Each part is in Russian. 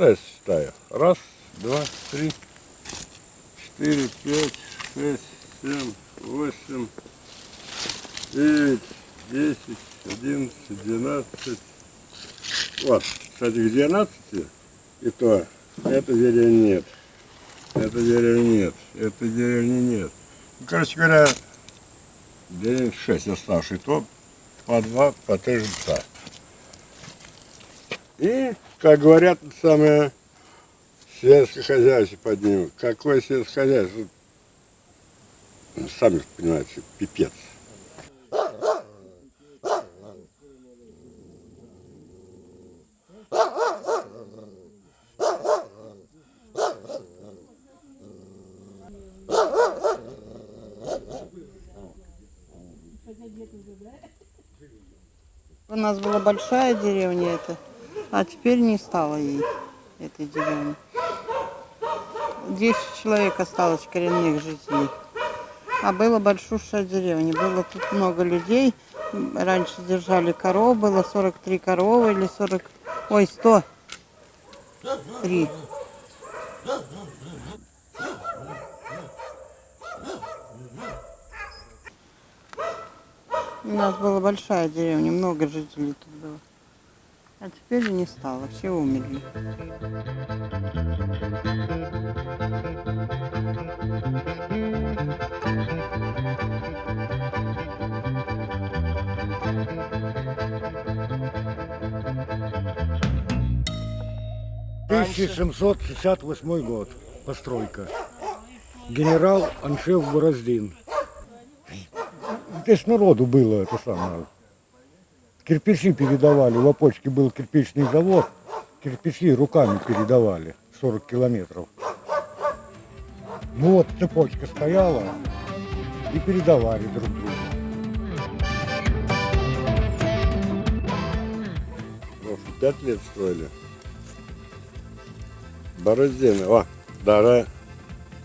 Давай считаю. Раз, два, три, 4, 5, 6, 7, 8, 9, 10, 11, 12. Вот, кстати, к 12 и то, это деревни нет. Это деревни нет. Это деревни нет. Ну, короче говоря, деревень 6 оставших, то по 2, по 3 жильца. И, как говорят, самое сельское хозяйство под ним. Какое сельское хозяйство? Сами понимаете, пипец. У нас была большая деревня эта, а теперь не стало ей, этой деревни. 10 человек осталось коренных жителей. А была большущая деревня, было тут много людей. Раньше держали коров, было 43 коровы или 103. У нас была большая деревня, много жителей тут было. А теперь не стало, все умерли. Раньше. 1768 год. Постройка. Генерал Аншеф Бороздин. Здесь народу было это самое. Кирпичи передавали. В Опочке был кирпичный завод. Кирпичи руками передавали. 40 километров. Ну вот цепочка стояла и передавали друг другу. Может, 5 лет строили. Бороздины. О, даже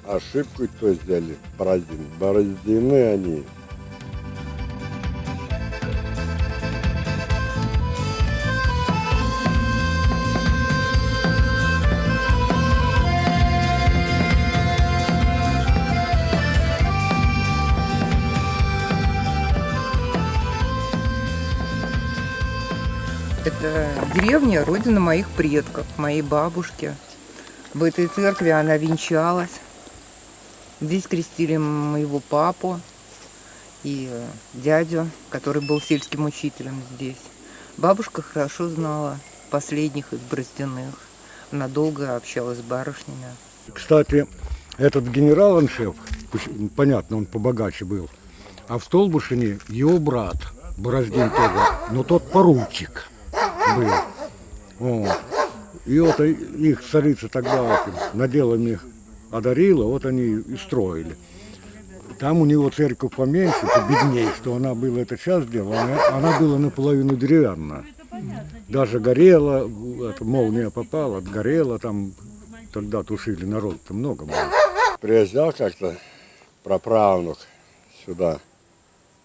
ошибку то сделали. Бороздины. Бороздины они. Это деревня, родина моих предков, моей бабушки. В этой церкви она венчалась. Здесь крестили моего папу и дядю, который был сельским учителем здесь. Бабушка хорошо знала последних из Бороздиных. Она долго общалась с барышнями. Кстати, этот генерал Аншеф, понятно, он побогаче был, а в Столбушине его брат, Бороздин тоже, но тот поручик был. Вот. И вот их царица тогда этим наделами одарила, вот они и строили. Там у него церковь поменьше, победнее, что она была это час сделана, она была наполовину деревянная. Даже горела, это, молния попала, горела, там тогда тушили, народ-то много было. Приезжал как-то праправнук сюда,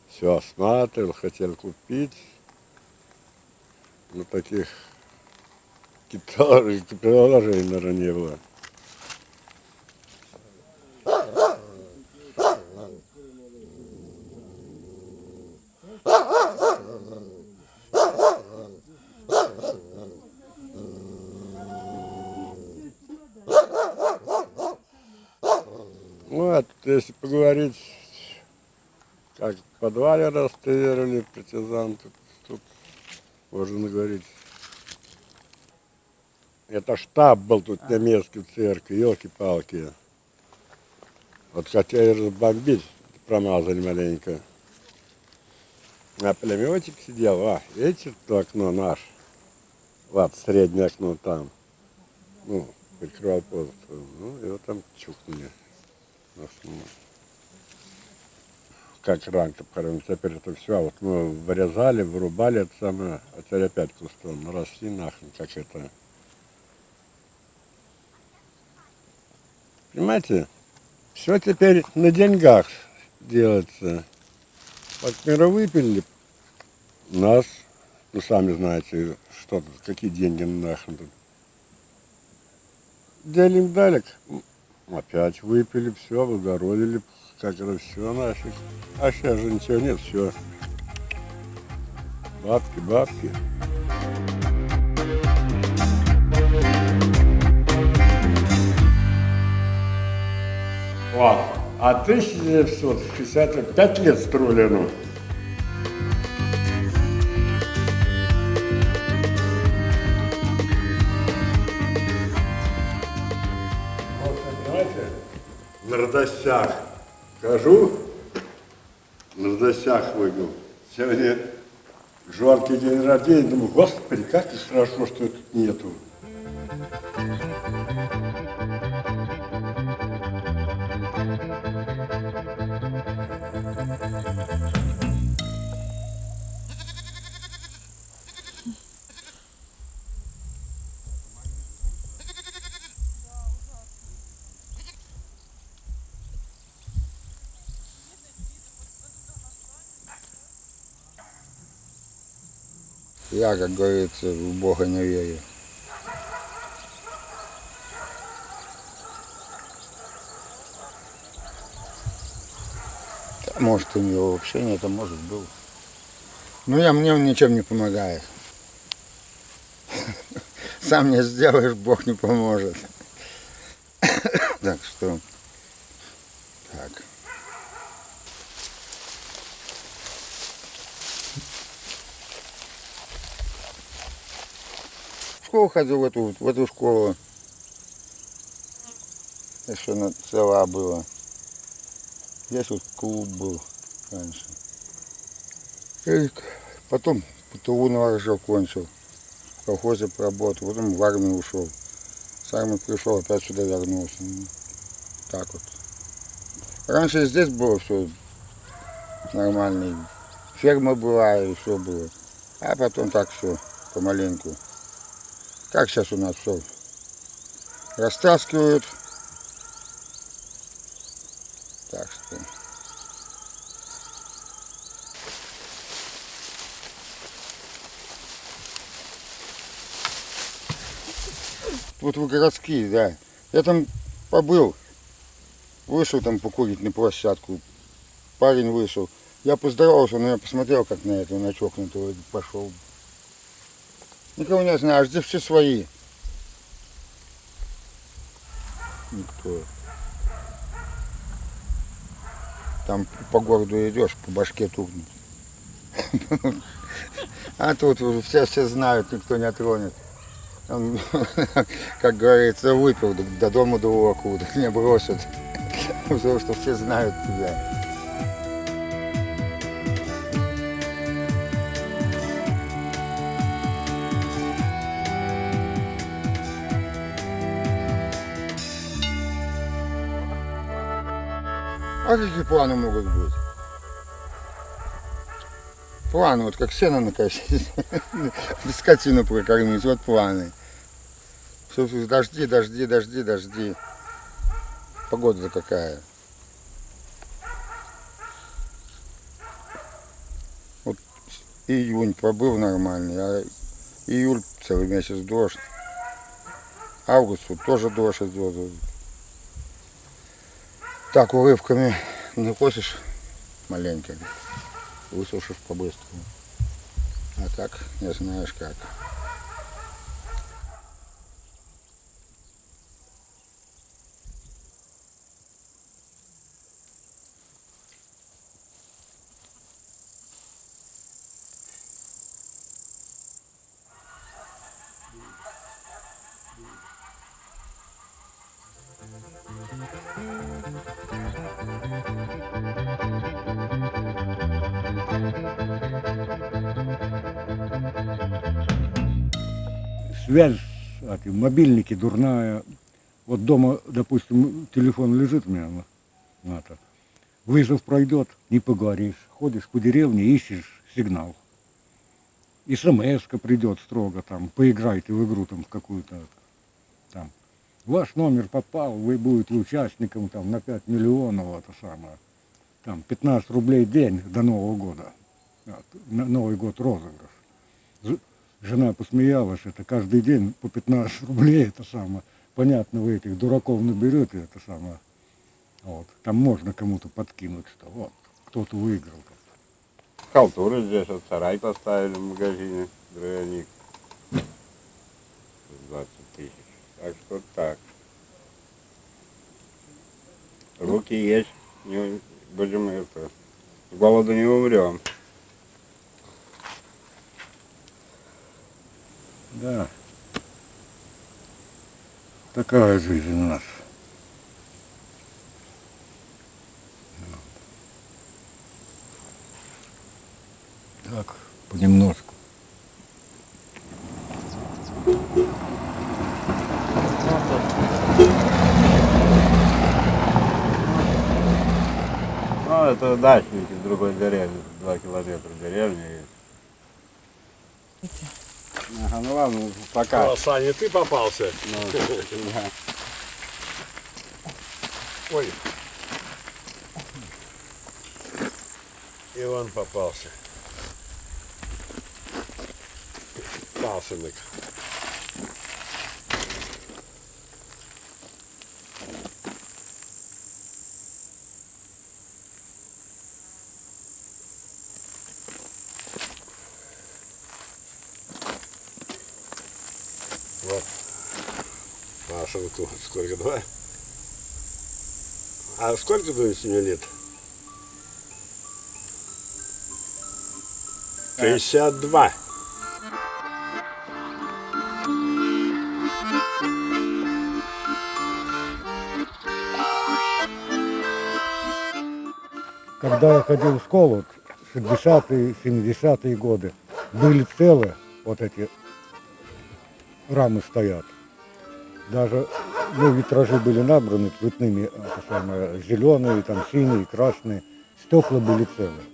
все осматривал, хотел купить. Но таких предложений, наверное, не было. Вот, если поговорить, как в подвале расстреливали партизан, тут можно говорить. Это штаб был тут немецкий в церкви, елки-палки. Вот хотели разбомбить, промазали маленько. А пулеметчик сидел, видите, то окно наше, вот среднее окно там. Ну, прикрывал пост. Ну, его там чухнули. Как раньше, теперь это все. Вот мы вырезали, вырубали это самое, а теперь опять кустом. Росли нахрен, как это. Понимаете, все теперь на деньгах делается. Вот мира выпили нас, ну сами знаете, что тут, какие деньги нахрен тут. Денег дали, опять выпили, все, облагородили, как раз все нафиг. А сейчас же ничего нет, все. Бабки, бабки. О, а 1965 лет строили, ну. Вот, понимаете, на радостях хожу, на радостях выпил. Сегодня жаркий день рождения, думаю, господи, как и хорошо, что тут нету. Я, как говорится, в Бога не верю. Да, может, у него вообще нет, а может, был. Но мне он ничем не помогает. Сам не сделаешь, Бог не поможет. Так что, так. В школу ходил в эту школу. Еще на села было. Здесь вот клуб был раньше. И потом ПТУ Новоржев кончил. В колхозе поработал, потом в армию ушел. С армии пришел, опять сюда вернулся. Ну, так вот. Раньше здесь было все нормально. Ферма была и все было. А потом так все, помаленьку. Как сейчас у нас все растаскивают. Так что. Вот вы городские, да. Я там побыл. Вышел там покурить на площадку. Парень вышел. Я поздоровался, но я посмотрел как на этого, на чокнутого, и пошел. Никого не знаю, здесь все свои. Никто. Там по городу идешь, по башке тухнут. А тут уже все знают, никто не тронет. Он, как говорится, выпил, до дома доволоку, не бросят. Потому что все знают тебя. А какие планы могут быть? Планы, вот как сено накосить, скотину прокормить, вот планы. Что дожди, дожди, дожди, дожди. Погода-то какая. Вот июнь пробыл нормальный, а июль целый месяц дождь. Август вот тоже дождь идет. Так, урывками накосишь маленько, высушишь по-быстрому. А так не знаешь как. Связь, мобильники дурная. Вот дома, допустим, телефон лежит у меня на это. Вызов пройдет, не поговоришь. Ходишь по деревне, ищешь сигнал. СМС-ка придет строго, там, поиграйте в игру там в какую-то. Там. Ваш номер попал, вы будете участником там, на 5 миллионов, это самое. Там 15 рублей в день до Нового года. На Новый год розыгрыш. Жена посмеялась, это каждый день по 15 рублей, это самое. понятно, вы этих дураков наберете, это самое. Вот. Там можно кому-то подкинуть, что вот, кто-то выиграл. Халтуры здесь, вот сарай поставили в магазине, дровяник. 20 тысяч. Так что так. Руки есть, не будем это, с голоду не умрем. Да. Такая жизнь у нас. Так, понемножку. Ну, это дачники в другой деревне, 2 километра деревни есть. Ага, ну ладно, пока. О, Саня, ты попался. Ну, да. Ой. Иван попался. Пасынок. Вот. Пасынку сколько, 2? А сколько будет 7 лет? 62. Когда я ходил в школу, 60-е, 70-е годы, были целые вот эти рамы стоят. Даже витражи были набраны цветными, это самое, зеленые, там, синие, красные. Стекла были целые.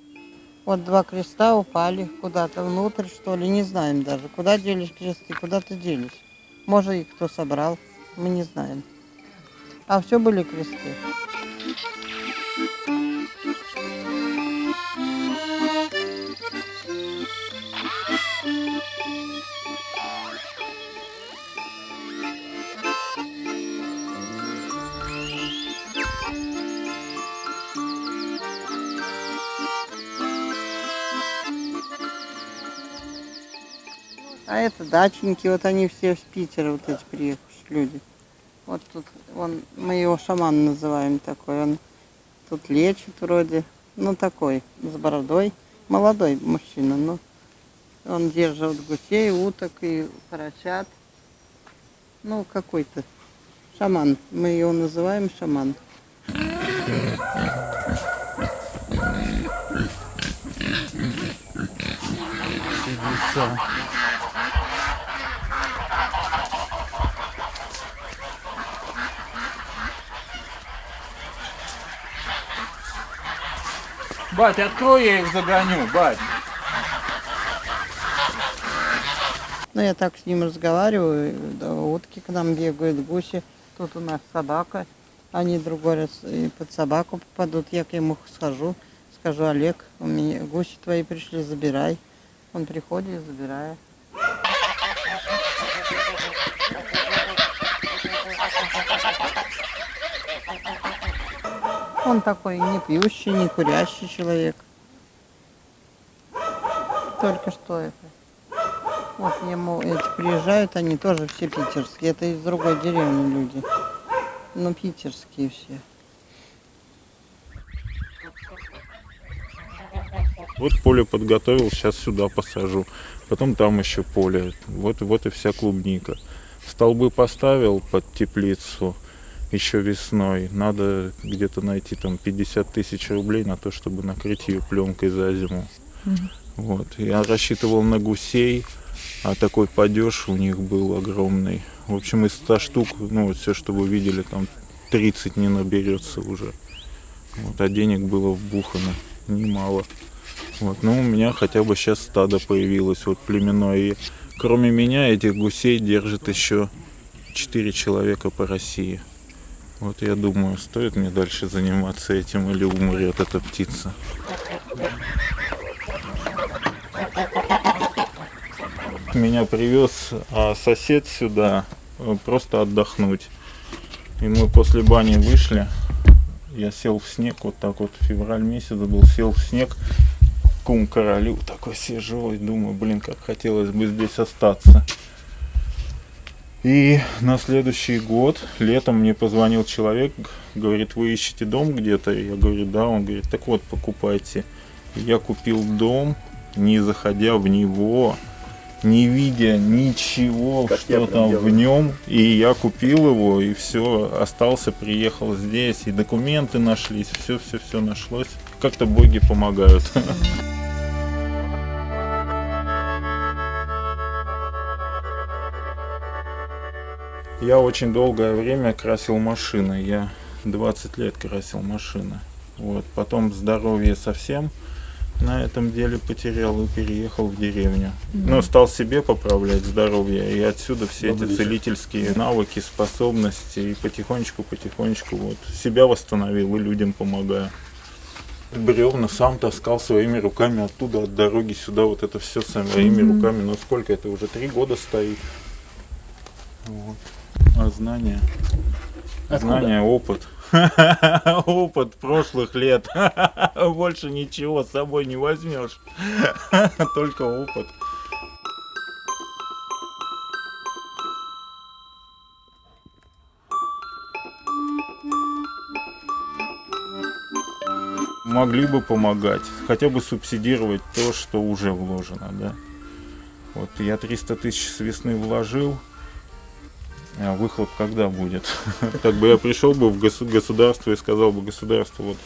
Вот 2 креста упали куда-то внутрь, что ли, не знаем даже. Куда делись кресты, куда-то делись. Может, их кто собрал, мы не знаем. А все были кресты. А это дачники, вот они все с Питера, вот эти приехавшие люди. Вот тут, мы его шаман называем такой, он тут лечит вроде, ну такой, с бородой, молодой мужчина, ну. Он держит гусей, уток и поросят. Ну, какой-то шаман, мы его называем шаман. Бать, открой, я их загоню, бать. Ну, я так с ним разговариваю, да, утки к нам бегают, гуси. Тут у нас собака, они другой раз и под собаку попадут. Я к нему схожу, скажу: Олег, у меня гуси твои пришли, забирай. Он приходит и забирает. Он такой не пьющий, не курящий человек. Только что это. Вот ему эти приезжают, они тоже все питерские. Это из другой деревни люди. Но питерские все. Вот поле подготовил, сейчас сюда посажу. Потом там еще поле. Вот и вся клубника. Столбы поставил под теплицу еще весной. Надо где-то найти там 50 тысяч рублей на то, чтобы накрыть ее пленкой за зиму. Вот. Я рассчитывал на гусей, а такой падеж у них был огромный. В общем, из 100 штук, ну вот все, что вы видели, там 30 не наберется уже. Вот. А денег было вбухано немало. Вот. Ну, у меня хотя бы сейчас стадо появилось, вот племенное. И кроме меня этих гусей держит еще 4 человека по России. Вот я думаю, стоит мне дальше заниматься этим или умрет эта птица. Меня привез сосед сюда просто отдохнуть. И мы после бани вышли, я сел в снег, вот так вот, февраль месяц был, сел в снег, кум королю, такой сижу и думаю, блин, как хотелось бы здесь остаться. И на следующий год, летом, мне позвонил человек, говорит, вы ищете дом где-то? Я говорю, да. Он говорит, так вот, покупайте. И я купил дом, не заходя в него, не видя ничего, Как что я там прям в нем. И я купил его, и все, остался, приехал здесь, и документы нашлись, все нашлось. Как-то боги помогают. Я очень долгое время красил машины. Я 20 лет красил машины. Вот. Потом здоровье совсем на этом деле потерял и переехал в деревню. Ну, стал себе поправлять здоровье. И отсюда все эти целительские навыки, способности. И потихонечку вот себя восстановил и людям помогаю. Бревна сам таскал своими руками оттуда, от дороги сюда. Вот это все своими руками. Но сколько это? Уже 3 года стоит. Вот. А знания? Знания, опыт. Опыт прошлых лет. Больше ничего с собой не возьмешь. Только опыт. Могли бы помогать, хотя бы субсидировать то, что уже вложено, да. Вот я 300 тысяч с весны вложил. А выхлоп когда будет? Так бы я пришел бы в государство и сказал бы, государство, вот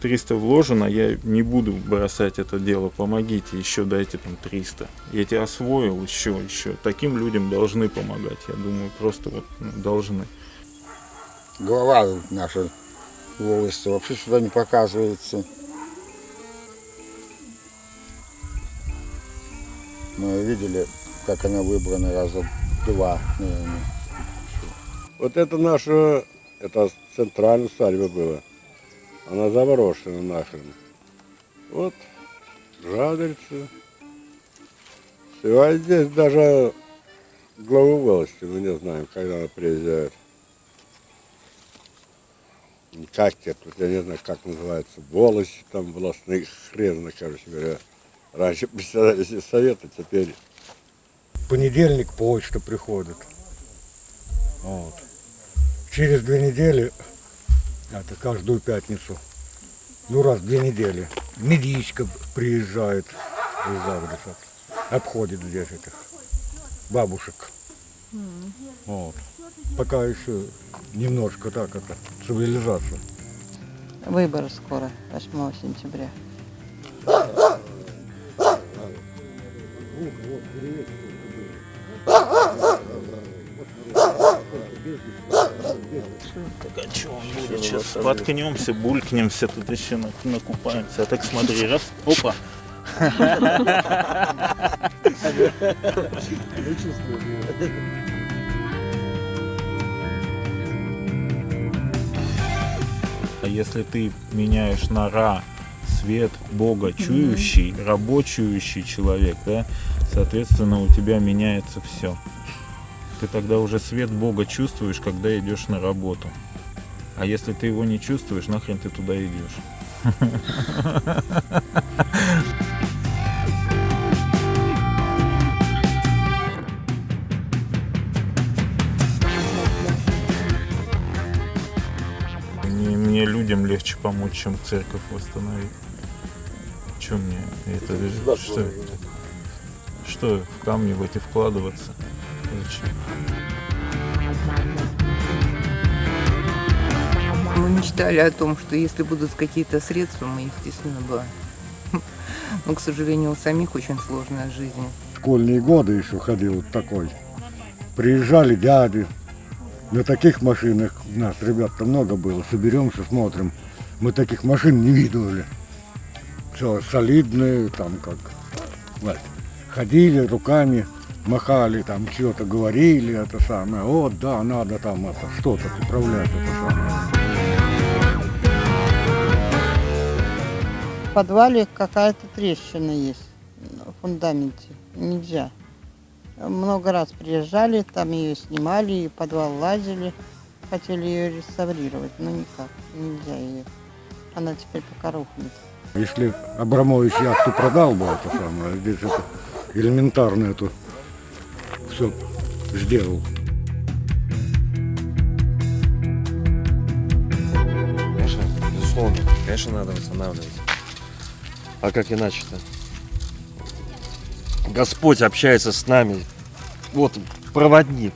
300 вложено, я не буду бросать это дело, помогите, еще дайте там 300. Я тебя освоил, еще. Таким людям должны помогать, я думаю, просто вот должны. Голова наша волосы вообще сюда не показывается. Мы видели, как она выбрана раза 2, наверное. Вот это наша, это центральная усадьба была. Она заброшена нахрен. Вот, жадрица. Все, а здесь даже главу волости мы не знаем, когда она приезжает. Как это, я не знаю, как называется, волосы там волосных, хрен, короче говоря. Раньше председатель совета, теперь. В понедельник почта приходит. Вот. Через 2 недели, это каждую пятницу, ну раз в 2 недели, медичка приезжает из адреса, обходит здесь этих бабушек. Вот. Пока еще немножко так это, цивилизация. Выборы скоро, 8 сентября. Так а что он будет? Сейчас споткнемся, булькнемся, тут еще накупаемся. А так смотри, раз, опа. А если ты меняешь на Ра, свет Бога чующий, рабочующий человек, да, соответственно, у тебя меняется все. Ты тогда уже свет Бога чувствуешь, когда идешь на работу. А если ты его не чувствуешь, нахрен ты туда идешь? Мне людям легче помочь, чем церковь восстановить. Что мне это? Что в камни в эти вкладываться? Зачем? Мы мечтали о том, что если будут какие-то средства, мы, естественно, бы. Но, к сожалению, у самих очень сложная жизнь. Школьные годы еще ходил вот такой. Приезжали дяди. На таких машинах у нас, ребят-то, много было. Соберемся, смотрим. Мы таких машин не видывали. Все солидные, там как. Вот. Ходили руками, махали, там что-то говорили, это самое. Вот, да, надо там это, что-то управлять, это самое. В подвале какая-то трещина есть в фундаменте. Нельзя. Много раз приезжали, там ее снимали, и в подвал лазили. Хотели ее реставрировать, но никак, нельзя ее. Она теперь пока рухнет. Если Абрамович яхту продал бы, это самое, здесь это элементарно это все сделал. Конечно, безусловно, конечно, надо восстанавливать. А как иначе-то? Господь общается с нами. Вот проводник.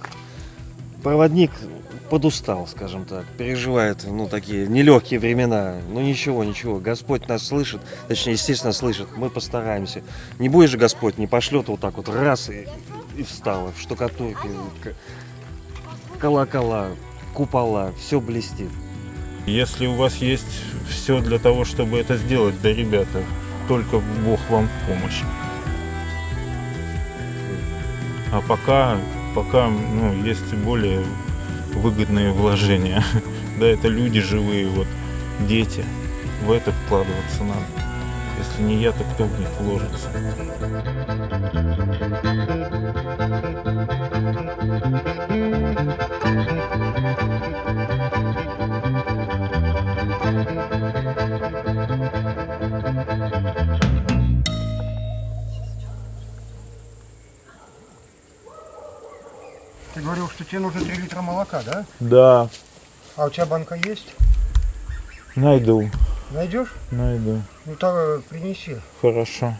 Проводник подустал, скажем так, переживает, такие нелегкие времена. Ну ничего, Господь нас слышит, точнее, естественно, слышит, мы постараемся. Не будет же Господь, не пошлет вот так вот раз и встало, в штукатурке, колокола, купола, все блестит. Если у вас есть все для того, чтобы это сделать, да, ребята, только Бог вам в помощь. А пока есть более выгодные вложения. Да, это люди живые, вот дети. В это вкладываться надо. Если не я, то кто в них вложится? Ты говорил, что тебе нужно 3 литра молока, да? Да, А у тебя банка есть? найду. Найдешь? Найду. Ну так принеси. Хорошо.